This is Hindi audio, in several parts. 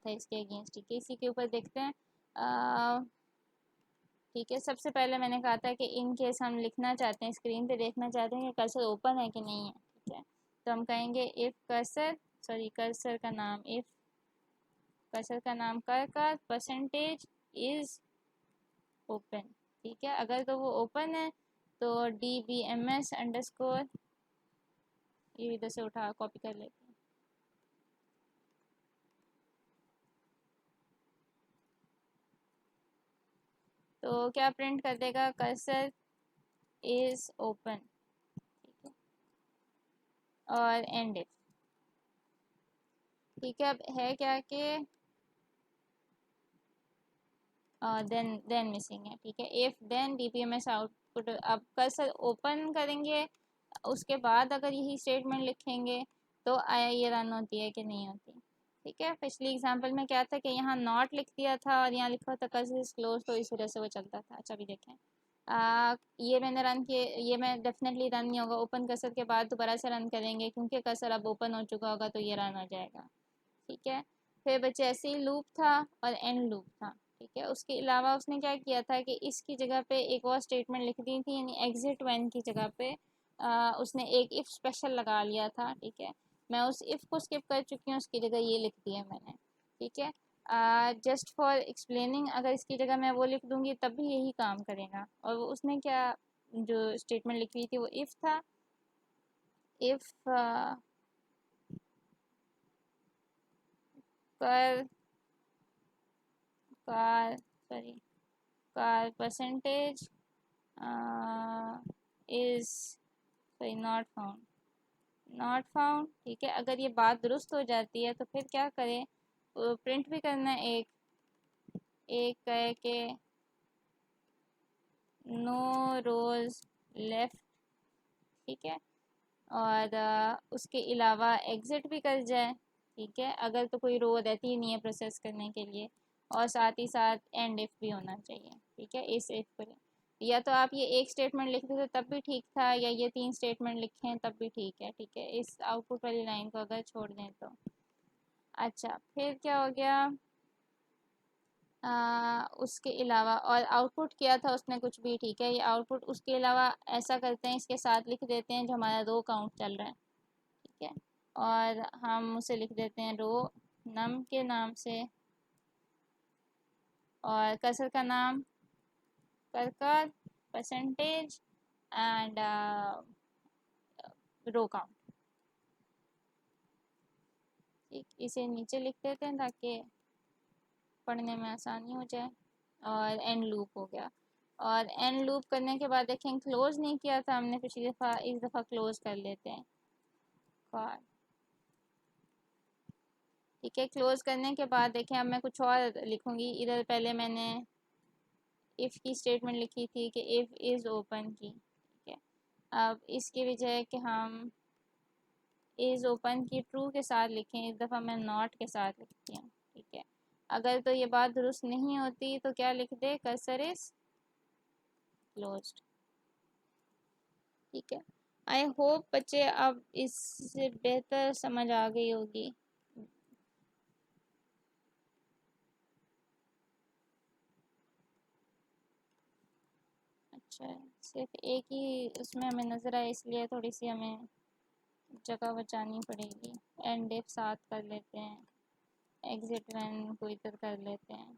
था इसके अगेंस्ट। ठीक है, इसी के ऊपर देखते हैं। ठीक है, सबसे पहले मैंने कहा था कि इन केस हम लिखना चाहते हैं, स्क्रीन पे देखना चाहते हैं कि कर्सर ओपन है कि नहीं है। ठीक है, तो हम कहेंगे इफ़ कर्सर, सॉरी कर्सर का नाम, इफ़ कर्सर का नाम कर परसेंटेज इज़ ओपन। ठीक है, अगर तो वो ओपन है तो DBMS_, ये इधर से उठा कॉपी कर लेते हैं। तो क्या प्रिंट कर देगा, कर्सर इज़ ओपन। ठीक है, और एंड इफ। ठीक है, अब है क्या कि देन मिसिंग है। ठीक है, इफ देन DBMS आउटपुट। अब कर्सर ओपन करेंगे, उसके बाद अगर यही स्टेटमेंट लिखेंगे तो आया ये रन होती है कि नहीं होती। ठीक है, पिछली एग्जांपल में क्या था कि यहाँ नॉट लिख दिया था और यहाँ लिखा था कर्सर इज क्लोज, तो इस वजह से वो चलता था। अच्छा, अभी देखें, ये मैंने रन किए, ये मैं डेफिनेटली रन नहीं होगा। ओपन कर्सर के बाद दोबारा से रन करेंगे, क्योंकि कर्सर अब ओपन हो चुका होगा तो ये रन हो जाएगा। ठीक है, फिर बच्चे ऐसे ही लूप था और एंड लूप था। ठीक है, उसके अलावा उसने क्या किया था कि इसकी जगह पे एक और स्टेटमेंट लिख दी थी, यानी एग्जिट वन की जगह पे उसने एक इफ़ स्पेशल लगा लिया था। ठीक है, मैं उस इफ़ को स्किप कर चुकी हूँ, उसकी जगह ये लिख दिया मैंने। ठीक है, जस्ट फॉर एक्सप्लेनिंग, अगर इसकी जगह मैं वो लिख दूंगी तब भी यही काम करेगा। और वो उसने क्या जो स्टेटमेंट लिखी थी वो इफ़ था, इफ़ कर car sorry car percentage is, sorry not found, not found. ठीक है, अगर ये बात दुरुस्त हो जाती है तो फिर क्या करें, प्रिंट भी करना है एक एक कहे के नो रोज लेफ्ट। ठीक है, और उसके अलावा एग्जिट भी कर जाए। ठीक है, अगर तो कोई रो रहती ही नहीं है प्रोसेस करने के लिए, और साथ ही साथ एंड इफ भी होना चाहिए। ठीक है, इस इफ पर या तो आप ये एक स्टेटमेंट लिख देते तब भी ठीक था, या ये 3 स्टेटमेंट लिखे हैं तब भी ठीक है। ठीक है, इस आउटपुट वाली लाइन को अगर छोड़ दें तो। अच्छा, फिर क्या हो गया, उसके अलावा और आउटपुट किया था उसने कुछ भी। ठीक है, ये आउटपुट उसके अलावा ऐसा करते हैं, इसके साथ लिख देते हैं जो हमारा रो काउंट चल रहा है। ठीक है, और हम उसे लिख देते हैं रो नम के नाम से, और कर्सर का नाम कर परसेंटेज एंड रो काउंट। ठीक, इसे नीचे लिख देते हैं ताकि पढ़ने में आसानी हो जाए। और एंड लूप हो गया, और एंड लूप करने के बाद देखें क्लोज नहीं किया था हमने पिछली दफ़ा, इस दफ़ा क्लोज कर लेते हैं कार। ठीक है, क्लोज करने के बाद देखें अब मैं कुछ और लिखूंगी। इधर पहले मैंने इफ़ की स्टेटमेंट लिखी थी कि इफ़ इज़ ओपन की। ठीक है, अब इसकी वजह कि हम इज़ ओपन की ट्रू के साथ लिखें, इस दफ़ा मैं नॉट के साथ लिखती हूँ। ठीक है, अगर तो ये बात दुरुस्त नहीं होती तो क्या लिख दे, कर्सर इज़ क्लोज्ड। ठीक है, आई होप बच्चे अब इससे बेहतर समझ आ गई होगी। अच्छा, सिर्फ एक ही उसमें हमें नज़र आए, इसलिए थोड़ी सी हमें जगह बचानी पड़ेगी। एंड इफ साथ कर लेते हैं, एग्जिट वैन को इधर कर लेते हैं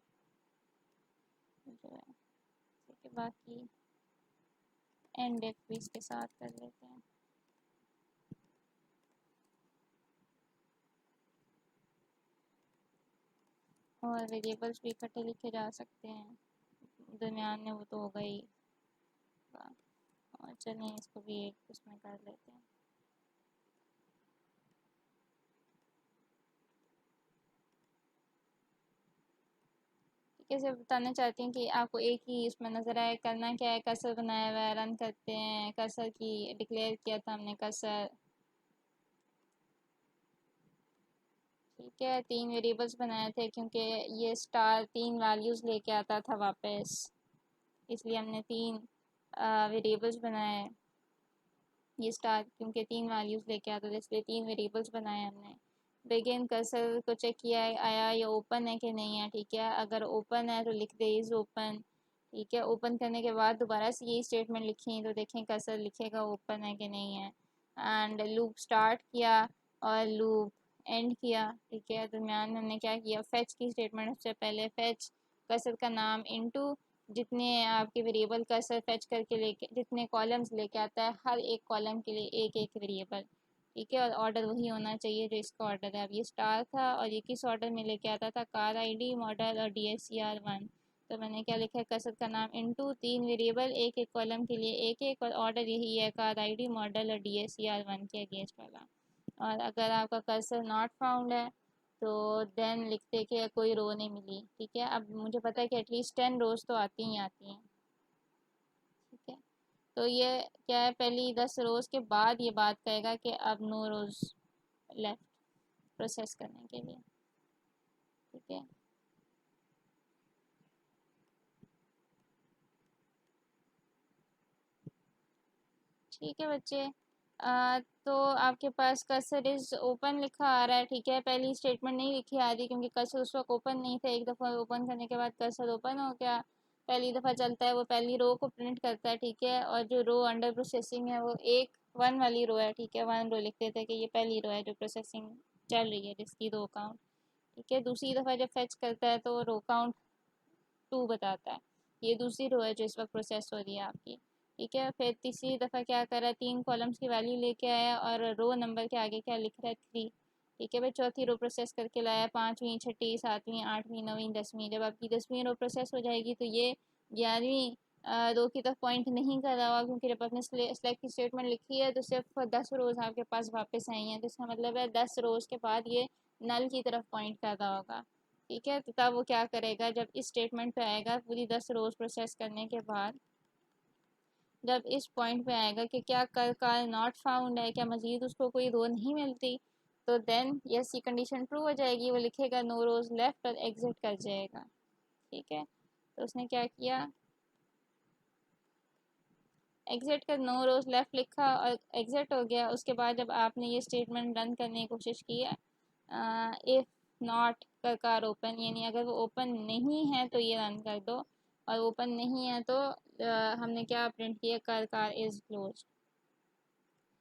जो है। ठीक है, बाकी एंड इफ भी इसके साथ कर लेते हैं। और वेरिएबल्स भी इकट्ठे लिखे जा सकते हैं, दरमियान में वो तो होगा ही। और चलें इसको भी एक उसमें कर लेते हैं। कैसे बताना चाहती हूँ कि आपको एक ही उसमें नज़र आए, करना क्या है, कर्सर बनाया हुआ है, रन करते हैं। कर्सर की डिक्लेयर किया था हमने कर्सर। ठीक है, 3 वेरिएबल्स बनाए थे क्योंकि ये स्टार 3 वैल्यूज़ लेके आता था वापस, इसलिए हमने 3 वेरिएबल्स बनाए। ये स्टार क्योंकि 3 वैल्यूज़ लेके आता था, इसलिए 3 वेरिएबल्स बनाए हमने। बिगिन कर्सर को चेक किया है आया ये ओपन है कि नहीं है, ठीक है। अगर ओपन है तो लिख दे इज़ ओपन, ठीक है। ओपन करने के बाद दोबारा से यही स्टेटमेंट लिखें तो देखें कर्सर लिखेगा ओपन है कि नहीं है। एंड लूप स्टार्ट किया और लूप एंड किया, ठीक है। दरम्यान में हमने क्या किया, फेच की स्टेटमेंट सबसे पहले फेच कर्सर का नाम इनटू जितने आपके वेरिएबल कर्सर फेच करके लेके जितने कॉलम्स लेके आता है हर एक कॉलम के लिए एक एक वेरिएबल, ठीक है। और ऑर्डर वही होना चाहिए जो इसका ऑर्डर है। अब ये स्टार था और ये किस ऑर्डर में लेके आता था, कार आईडी मॉडल और DSCR1। तो मैंने क्या लिखा है, कसरत का नाम इनटू 3 वेरिएबल एक एक कॉलम के लिए एक एक, और ऑर्डर यही है कार आईडी मॉडल और DSCR1 के अगेंस्ट वाला। और अगर आपका कर्सर नॉट फाउंड है तो देन लिखते कि कोई रो नहीं मिली, ठीक है। अब मुझे पता है कि एटलीस्ट 10 रोज तो आती ही आती हैं, ठीक है। तो ये क्या है, पहली 10 रोज के बाद ये बात कहेगा कि अब नो रोज लेफ्ट प्रोसेस करने के लिए, ठीक है। ठीक है बच्चे, तो आपके पास कर्सर इज ओपन लिखा आ रहा है, ठीक है। पहली स्टेटमेंट नहीं लिखी आ रही क्योंकि कर्सर उस वक्त ओपन नहीं था, एक दफ़ा ओपन करने के बाद कर्सर ओपन हो गया। पहली दफ़ा चलता है वो पहली रो को प्रिंट करता है, ठीक है। और जो रो अंडर प्रोसेसिंग है वो एक 1 वाली रो है, ठीक है। 1 रो लिख देते हैं कि ये पहली रो है जो प्रोसेसिंग चल रही है जिसकी रो काउंट, ठीक है। दूसरी दफ़ा जब फेच करता है तो रो काउंट 2 बताता है, ये दूसरी रो है जो इस वक्त प्रोसेस हो रही है आपकी, ठीक है। फिर तीसरी दफ़ा क्या कर रहा है, 3 कॉलम्स की वैल्यू लेके आया और रो नंबर के आगे क्या लिख रहा है 3, ठीक है भाई। चौथी रो प्रोसेस करके लाया, 5वीं 6ठी 7वीं 8वीं 9वीं 10वीं। जब आपकी 10वीं रो प्रोसेस हो जाएगी तो ये 11वीं रो की तरफ पॉइंट नहीं कर रहा होगा क्योंकि जब आपने सेलेक्ट की स्टेटमेंट लिखी है तो सिर्फ 10 रोज़ आपके पास वापस आई हैं, तो इसका मतलब है 10 रोज़ के बाद ये नल की तरफ पॉइंट कर रहा होगा, ठीक है। तो तब वो क्या करेगा, जब इस स्टेटमेंट पे आएगा पूरी 10 रोज प्रोसेस करने के बाद, जब इस पॉइंट पे आएगा कि क्या कर कार नॉट फाउंड है, क्या मजीद उसको कोई रो नहीं मिलती, तो देन यस ये कंडीशन ट्रू हो जाएगी। वो लिखेगा नो रोज लेफ्ट और एग्जिट कर जाएगा, ठीक है। तो उसने क्या किया, एग्जिट कर नो रोज लेफ्ट लिखा और एग्जिट हो गया। उसके बाद जब आपने ये स्टेटमेंट रन करने की कोशिश की है, इफ़ नॉट कर कार ओपन, यानी अगर वो ओपन नहीं है तो ये रन कर दो, और ओपन नहीं है तो हमने क्या प्रिंट किया, कर कार इज़ क्लोज,